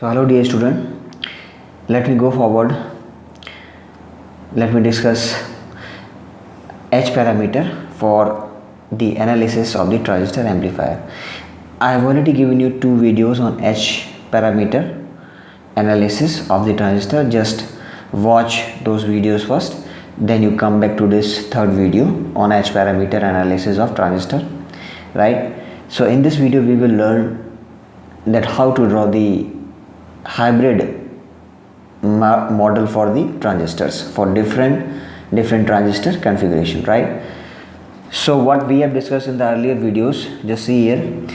So hello dear student, let me go forward. Let me discuss H parameter for the analysis of the transistor amplifier. I have already given you two videos on H parameter analysis of the transistor. Just watch those videos first, then you come back to this third video on H parameter analysis of transistor, right? So in this video we will learn that how to draw the hybrid model for the transistors for different transistor configuration, right? So what we have discussed in the earlier videos, just see here,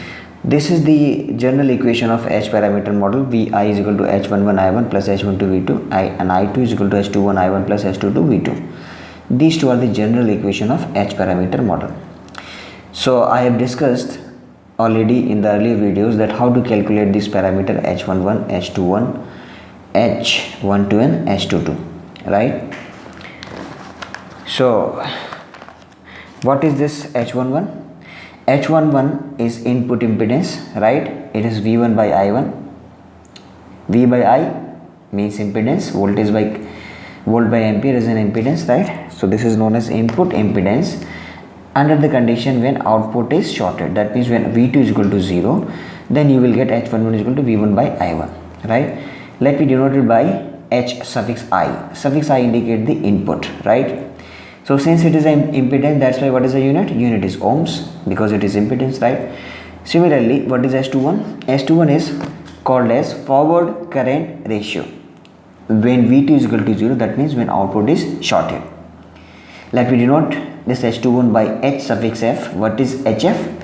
this is the general equation of H parameter model. Vi is equal to H11 I1 plus H12 V2 and I2 is equal to H21 I1 plus H22 V2. These two are the general equation of H parameter model. So I have discussed already in the earlier videos that how to calculate this parameter H11, H21, H12 and H22, right? So what is this H11? H11 is input impedance, right? It is V1 by I1. V by I means impedance, volt by ampere is an impedance, right? So this is known as input impedance under the condition when output is shorted. That means when V2 is equal to 0, then you will get H11 is equal to V1 by I1, right? Let me denote it by H suffix I. Suffix I indicate the input, right? So since it is an impedance, that's why what is the unit? Unit is ohms because it is impedance, right? Similarly, what is S21? S21 is called as forward current ratio. When V2 is equal to 0, that means when output is shorted. Let me denote this H21 by H suffix F. What is HF?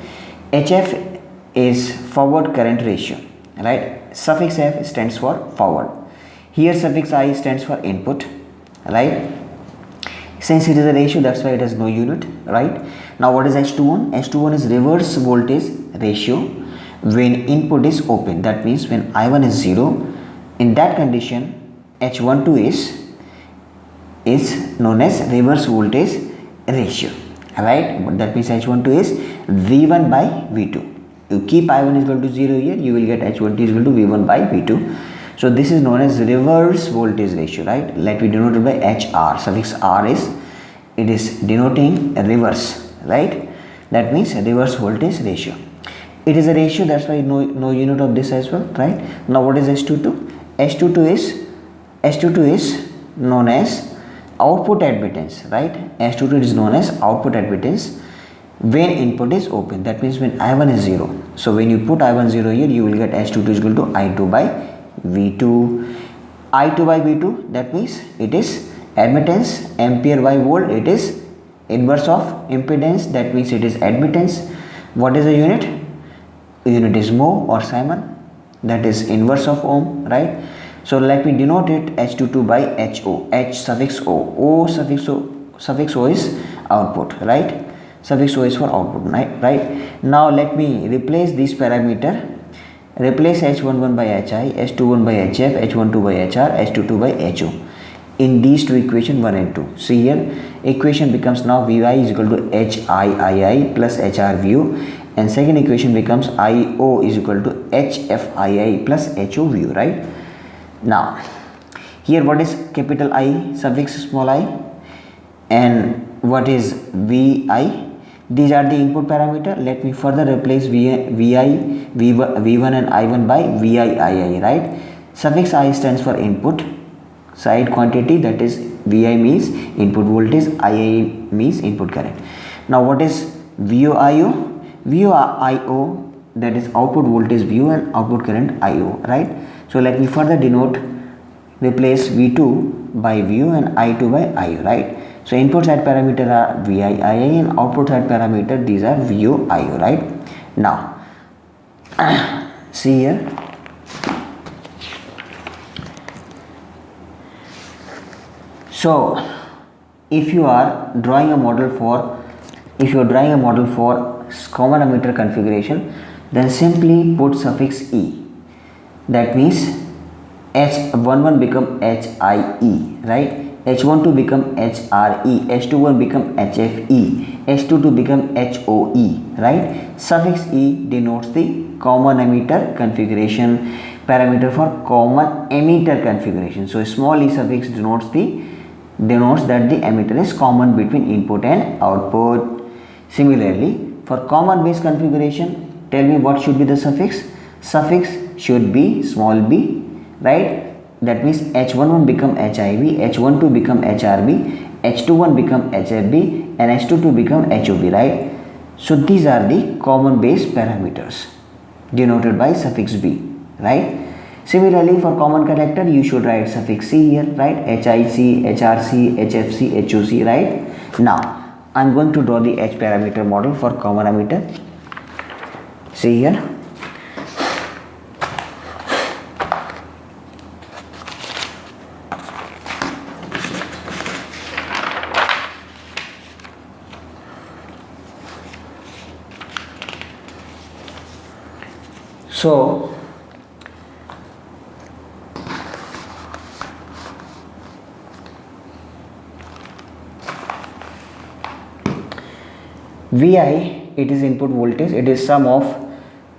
HF is forward current ratio, right? Suffix F stands for forward. Here suffix I stands for input, right? Since it is a ratio, that's why it has no unit, right? Now what is H21? H21 is reverse voltage ratio when input is open. That means when I1 is 0, in that condition H12 is known as reverse voltage ratio, right? But that means H12 is V1 by V2. You keep I1 is equal to 0 here, you will get H12 is equal to V1 by V2. So this is known as reverse voltage ratio, right? Let me denote it by HR. Suffix R is denoting a reverse, right? That means reverse voltage ratio. It is a ratio, that's why no unit of this as well, right? Now what is H22? H22 is known as output admittance, right? H22 is known as output admittance when input is open. That means when I1 is 0. So when you put I1 0 here, you will get H22 is equal to I2 by V2. I2 by V2, that means it is admittance, ampere by volt, it is inverse of impedance, that means it is admittance. What is the unit? Unit is mho or Simon, that is inverse of ohm, right? So let me denote it H22 by HO. H suffix O. O suffix O is output, right? Suffix O is for output, right? Now let me replace this parameter. Replace H11 by HI, H21 by HF, H12 by HR, H22 by HO in these two equation 1 and 2. See here, equation becomes now VI is equal to HIII plus HRVU, and second equation becomes IO is equal to HFII plus HOVU, right? Now here what is capital I suffix small I and what is VI? These are the input parameter. Let me further replace V1 and I1 by VIII, right? Suffix I stands for input side quantity, that is VI means input voltage, II means input current. Now what is VOIO? VOIO, that is output voltage VO and output current IO, right? So let me further denote, replace V2 by VO and I2 by IO, right? So input side parameter are VIII and output side parameter, these are VOIO, right? Now see here, so if you are drawing a model for common emitter configuration, then simply put suffix E. That means H11 become HIE, right? H12 become HRE, H21 become HFE, H22 become HOE, right? Suffix E denotes the common emitter configuration. parameter for common emitter configuration. So small e suffix denotes that the emitter is common between input and output. Similarly, for common base configuration, tell me what should be the suffix. Suffix should be small b, right? That means H11 become HIB, H12 become HRB, H21 become HFB, and H22 become HOB, right? So these are the common base parameters denoted by suffix b, right? Similarly, for common collector, you should write suffix c here, right? HIC, HRC, HFC, HOC, right? Now, I am going to draw the H parameter model for common emitter. See here. So, VI, it is input voltage, it is sum of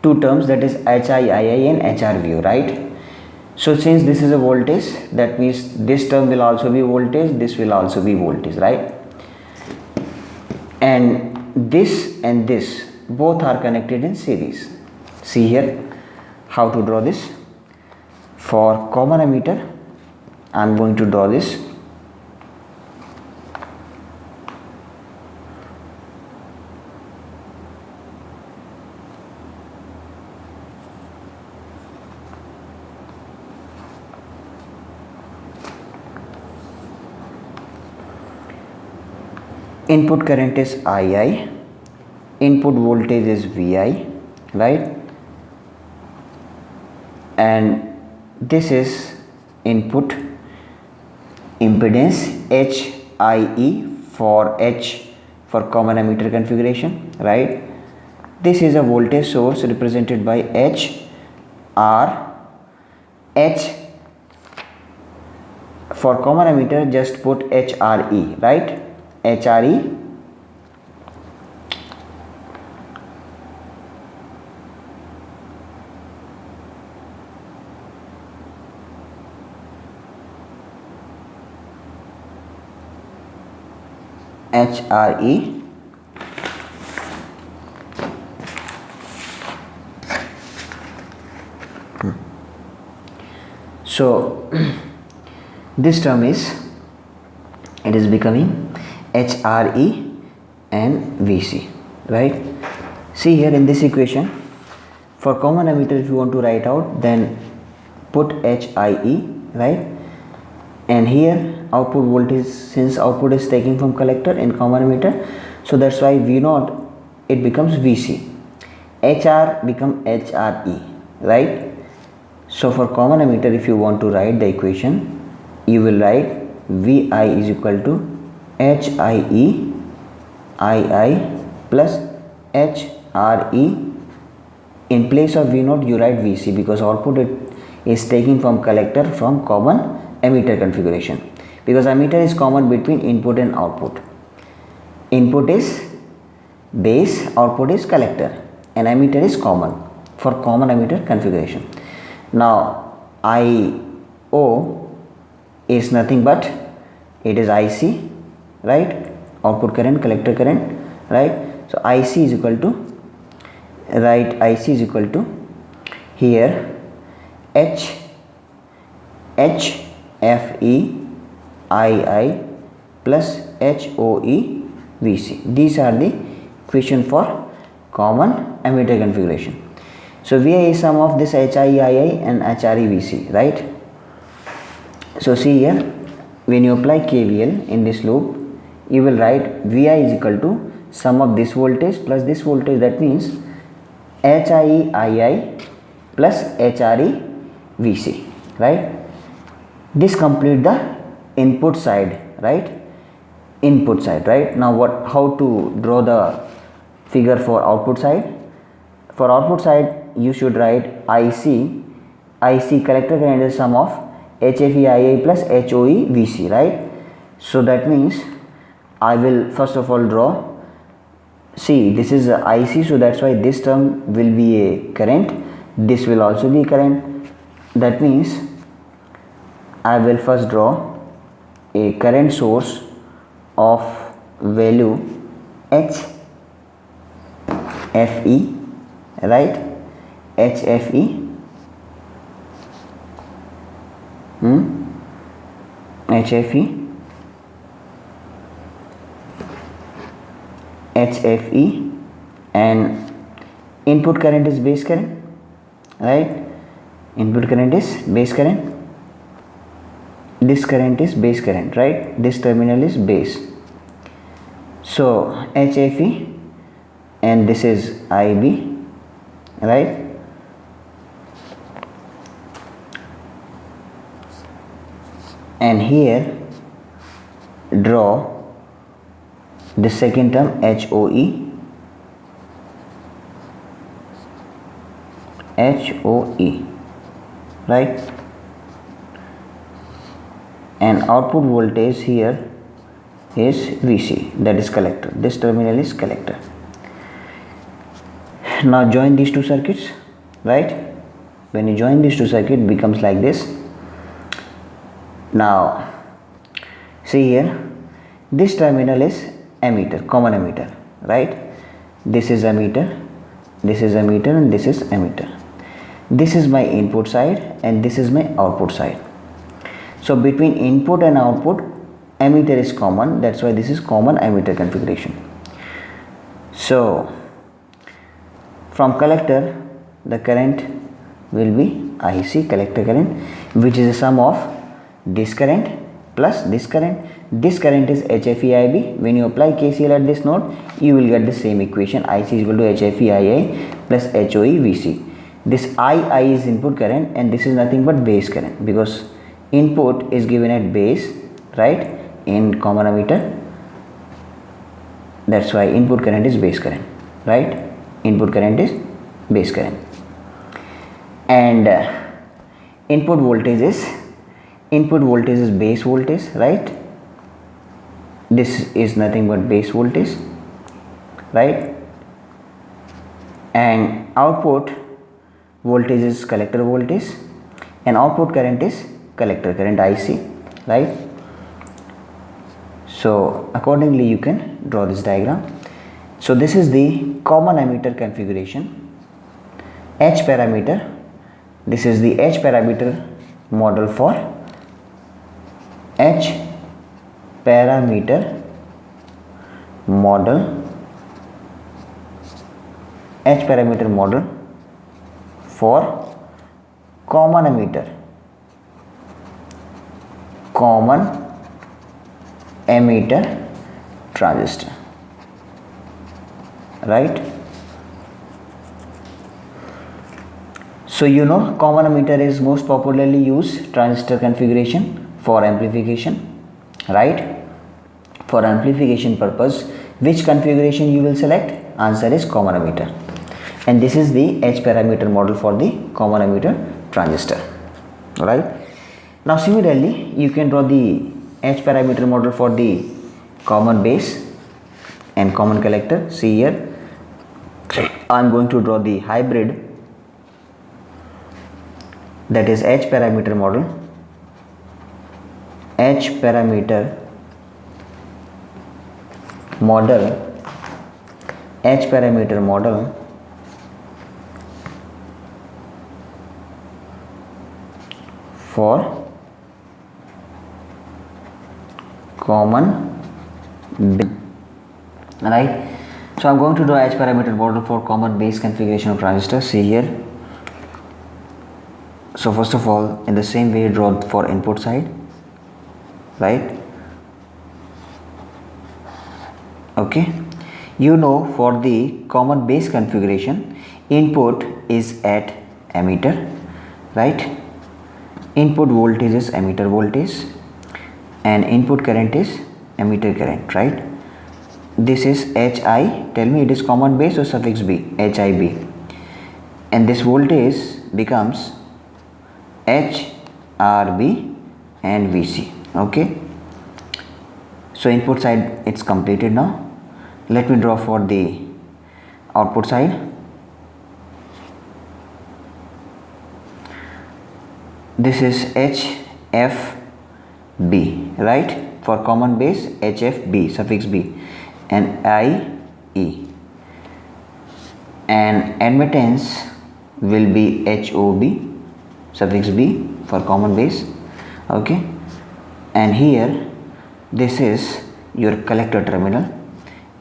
two terms, that is HIII and HRVO, right? So since this is a voltage, that means this term will also be voltage, this will also be voltage, right? And this both are connected in series. See here how to draw this. For common emitter, I am going to draw this. Input current is II, input voltage is VI, right? And this is input impedance HIE for common emitter configuration, right? This is a voltage source represented by HR. H for common emitter, just put HRE, right? HRE. HRE. So this term is becoming HRE and VC, right? See here in this equation, for common emitter, if you want to write out, then put HIE, right? And here output voltage, since output is taken from collector in common emitter, so that's why V0, it becomes VC. HR become HRE, right? So for common emitter, if you want to write the equation, you will write VI is equal to HIE II plus HRE. In place of V0, you write VC because output is taken from collector from common emitter configuration, because emitter is common between input and output. Input is base, output is collector, and emitter is common for common emitter configuration. Now IO is nothing but it is IC, right? Output current, collector current, right? So IC is equal to, right, IC is equal to here HFE II plus HOE VC. These are the equation for common emitter configuration. So VI is sum of this HIE II and HRE VC, right? So see here, when you apply KVL in this loop, you will write VI is equal to sum of this voltage plus this voltage, that means HIE II plus HRE VC, right? This complete the input side, right? Input side, right? Now how to draw the figure for output side? For output side, you should write IC collector current is sum of HFE II plus HOE VC, right? So that means I will first of all draw, see this is IC, so that's why this term will be a current, this will also be current, That means I will first draw a current source of value HFE, right? HFE, HFE, HFE, and input current is base current, right? Input current is base current. This current is base current, right? This terminal is base. So HFE, and this is IB, right? And here draw the second term HOE, right? And output voltage here is VC, that is collector. This terminal is collector. Now join these two circuits, right? When you join these two circuits, it becomes like this. Now see here, this terminal is emitter, common emitter, right? This is emitter, this is emitter, and this is emitter. This is my input side and this is my output side. So between input and output, emitter is common, that's why this is common emitter configuration. So from collector, the current will be IC, collector current, which is a sum of this current plus this current. This current is HFE-IB. When you apply KCL at this node, you will get the same equation. IC is equal to HFE-IA plus HOE-VC. This II is input current and this is nothing but base current, because input is given at base, right, in common emitter. That's why input current is base current, right? Input current is base current. And input voltage is base voltage, right? This is nothing but base voltage, right? And output voltage is collector voltage, and output current is collector current IC, right? So accordingly you can draw this diagram. So this is the common emitter configuration, H parameter. This is the H parameter model for H parameter model for common emitter transistor, right? So you know, common emitter is most popularly used transistor configuration for amplification, right? For amplification purpose, which configuration you will select? Answer is common emitter. And this is the H parameter model for the common emitter transistor, right? Now similarly, you can draw the H parameter model for the common base and common collector. See here, I am going to draw the hybrid, that is H parameter model for common base, right? So I'm going to draw H parameter model for common base configuration of transistor. See here. So first of all, in the same way, draw for input side, right? Okay, you know, for the common base configuration, input is at emitter, right? Input voltage is emitter voltage and input current is emitter current, right? This is HI. Tell me, it is common base or suffix B? HIB. And this voltage becomes HRB and VC. Okay, so input side it's completed. Now let me draw for the output side. this is HFB, right? For common base, HFB, suffix B, and IE, and admittance will be HOB, suffix B, for common base. Okay, and here this is your collector terminal,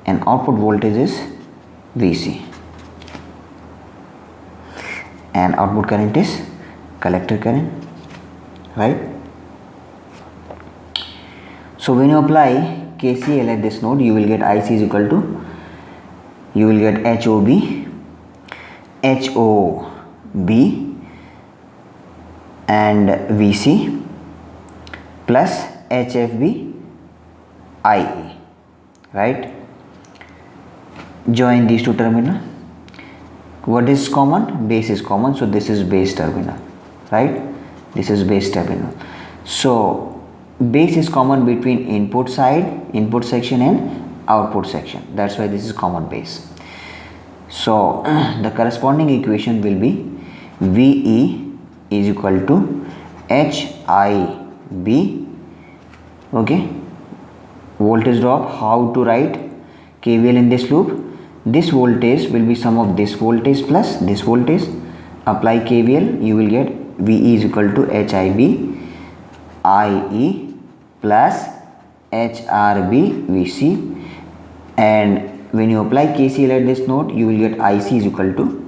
and output voltage is VC, and output current is collector current, right? So when you apply KCL at this node, you will get IC is equal to, you will get HOB and VC plus HFB IE, right? Join these two terminal. What is common? Base is common, so this is base terminal, right? This is base terminal. So base is common between input side, input section, and output section. That's why this is common base. So the corresponding equation will be VE is equal to HIB. Okay, voltage drop. How to write KVL in this loop? This voltage will be sum of this voltage plus this voltage. Apply KVL, you will get VE is equal to HIB IE plus HRB VC, and when you apply KCL at this node, you will get IC is equal to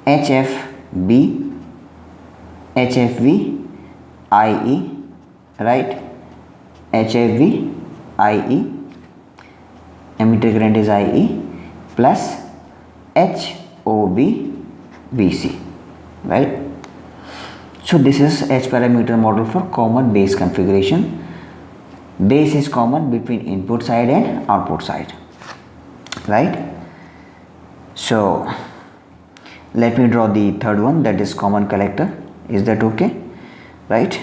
HFB HFV IE, right? HFV IE, emitter current is IE, plus HOB VC, right? So this is H parameter model for common base configuration. Base is common between input side and output side, right? So let me draw the third one, that is common collector. Is that okay? Right?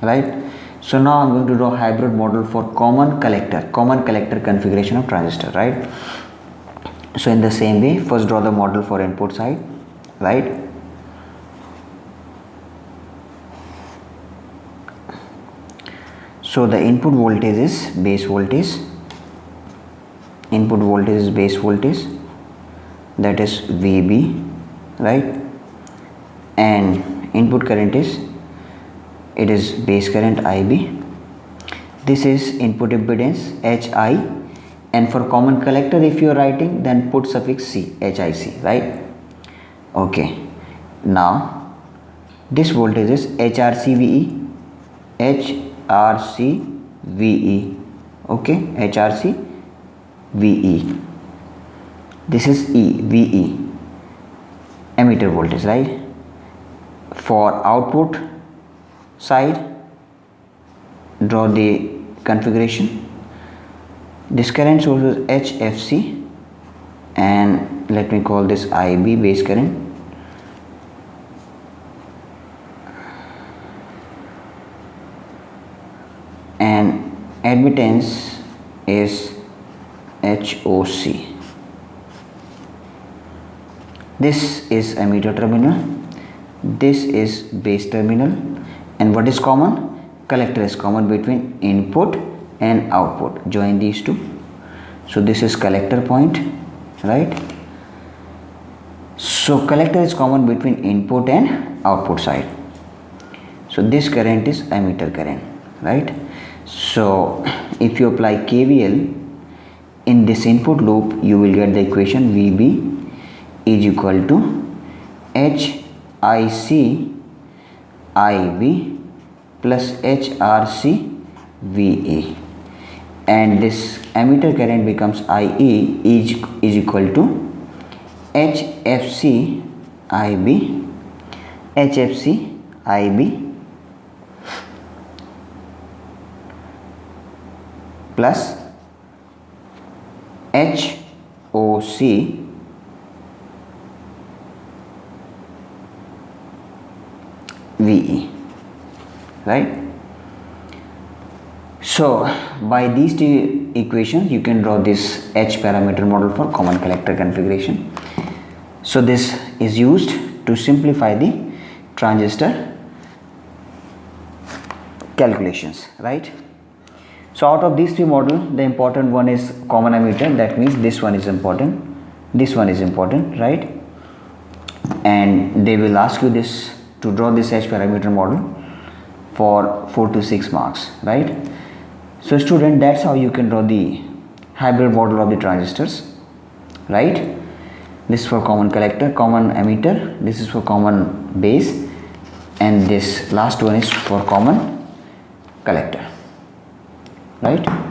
Right? So now I'm going to draw hybrid model for common collector configuration of transistor, right? So in the same way, first draw the model for input side, right? So the input voltage is base voltage, that is VB, right? And input current is, it is base current IB. This is input impedance HI, and for common collector, if you are writing, then put suffix C, HIC, right? Okay, now this voltage is HRCVE, okay, HRCVE. This is VE, emitter voltage, right? For output side, draw the configuration. This current source is HFC, and let me call this IB, base current. And admittance is HOC. This is emitter terminal, this is base terminal, and what is common? Collector is common between input and output. Join these two. So this is collector point, right? So collector is common between input and output side. So this current is emitter current, right? So if you apply KVL in this input loop, you will get the equation VB is equal to HIC IB plus HRC VA, and this emitter current becomes IE is equal to HFC IB plus HOC VE, right? So by these two equations you can draw this H parameter model for common collector configuration. So this is used to simplify the transistor calculations, right? So out of these three models, the important one is common emitter. That means this one is important, this one is important, right? And they will ask you this to draw this H parameter model for 4 to 6 marks, right? So student, that's how you can draw the hybrid model of the transistors, right? This is for common collector, common emitter, this is for common base, and this last one is for common collector, right?